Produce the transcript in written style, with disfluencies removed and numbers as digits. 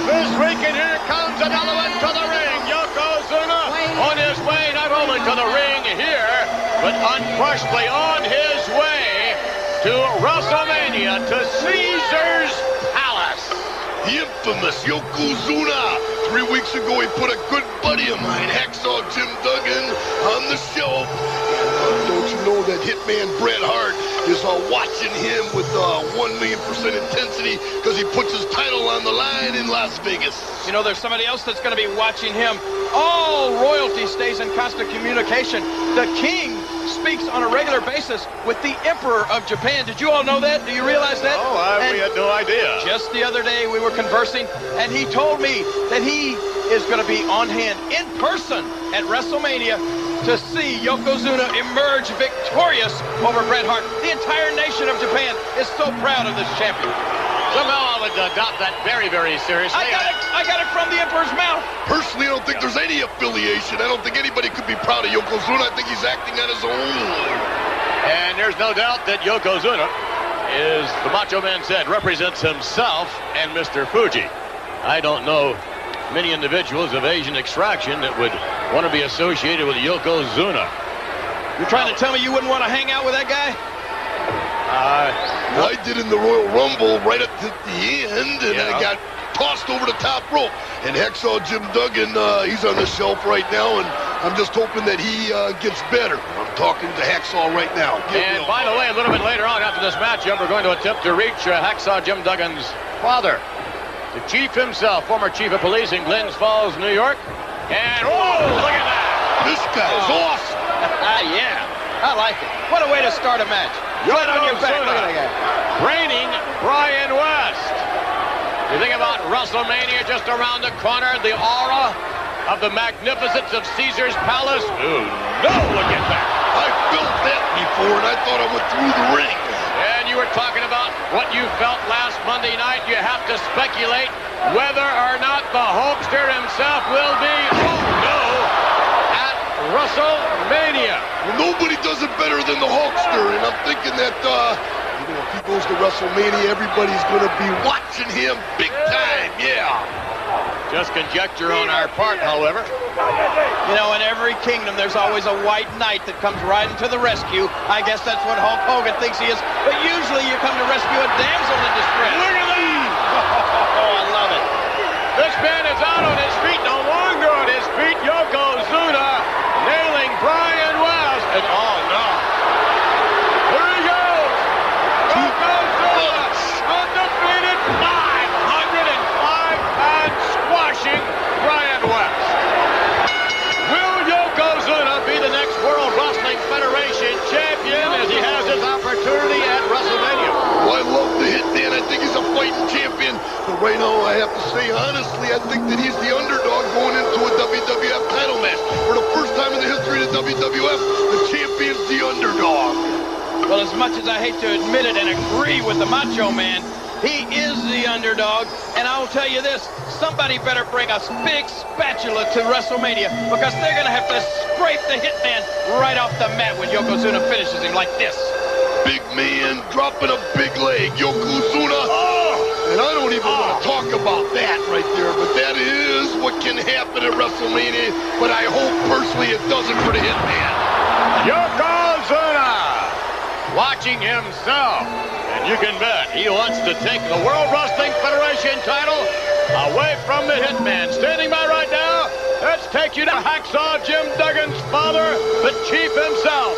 this week, and here comes another one to the ring. Yokozuna on his way not only to the ring here, but unquestionably on his way to WrestleMania, to Caesar's Palace. The infamous Yokozuna. 3 weeks ago, he put a good buddy of mine, Hacksaw Jim Duggan, on the shelf. And don't you know that Hitman Bret Hart is watching him with 1,000,000% intensity because he puts his title on the line in Las Vegas. You know, there's somebody else that's going to be watching him. All royalty stays in constant communication. The king speaks on a regular basis with the Emperor of Japan. Did you all know that? Do you realize that? Oh, we had no idea. Just the other day we were conversing, and he told me that he is going to be on hand in person at WrestleMania to see Yokozuna emerge victorious over Bret Hart. The entire nation of Japan is so proud of this champion. Somehow I would adopt that very, very seriously. I got it from the Emperor's mouth. Personally, I don't think there's any affiliation. I don't think anybody could be proud of Yokozuna. I think he's acting on his own. And there's no doubt that Yokozuna is, the Macho Man said, represents himself and Mr. Fuji. I don't know many individuals of Asian extraction that would want to be associated with Yokozuna. You're trying to tell me you wouldn't want to hang out with that guy? I did in the Royal Rumble right at the end, and I got tossed over the top rope. And Hacksaw Jim Duggan, he's on the shelf right now, and I'm just hoping that he gets better. I'm talking to Hacksaw right now. And by the way, a little bit later on after this matchup, we're going to attempt to reach Hacksaw Jim Duggan's father, the chief himself, former chief of police in Glens Falls, New York. And, oh, look at that. This guy's awesome. Yeah, I like it. What a way to start a match. Flat on your back. Look at that guy. Reigning Brian West. You think about WrestleMania just around the corner, the aura of the magnificence of Caesar's Palace. Ooh, no, look at that. I felt that before, and I thought I went through the ring. And you were talking about what you felt last Monday night. You have to speculate whether or not the Hulkster himself will be, oh no, at WrestleMania. Well, nobody does it better than the Hulkster, and I'm thinking that, you know, if he goes to WrestleMania, everybody's going to be watching him big time, Just conjecture on our part, however. You know, in every kingdom, there's always a white knight that comes riding to the rescue. I guess that's what Hulk Hogan thinks he is. But usually you come to rescue a damsel in distress. Look at that! Oh, I love it. This man is out on his feet, no longer on his feet. Yokozuna nailing Brian West. And oh no. Here he goes. Yokozuna undefeated, 505 pounds, squashing Brian West. Will Yokozuna be the next World Wrestling Federation champion as he has his opportunity at WrestleMania? Well, I love the Hitman. I think he's a fighting champion. But right now, I have to say, honestly, I think that he's the underdog going into a WWF title match. For the first time in the history of the WWF, the champion's the underdog. Well, as much as I hate to admit it and agree with the Macho Man, he is the underdog. And I'll tell you this, somebody better bring a big spatula to WrestleMania because they're going to have to scrape the Hitman right off the mat when Yokozuna finishes him like this. Big man dropping a big leg. Yokozuna. Oh! And I don't even want to talk about that right there, but that is what can happen at WrestleMania. But I hope personally it doesn't for the Hitman. Yokozuna watching himself. And you can bet he wants to take the World Wrestling Federation title away from the Hitman. Standing by right now, let's take you to Hacksaw Jim Duggan's father, the chief himself,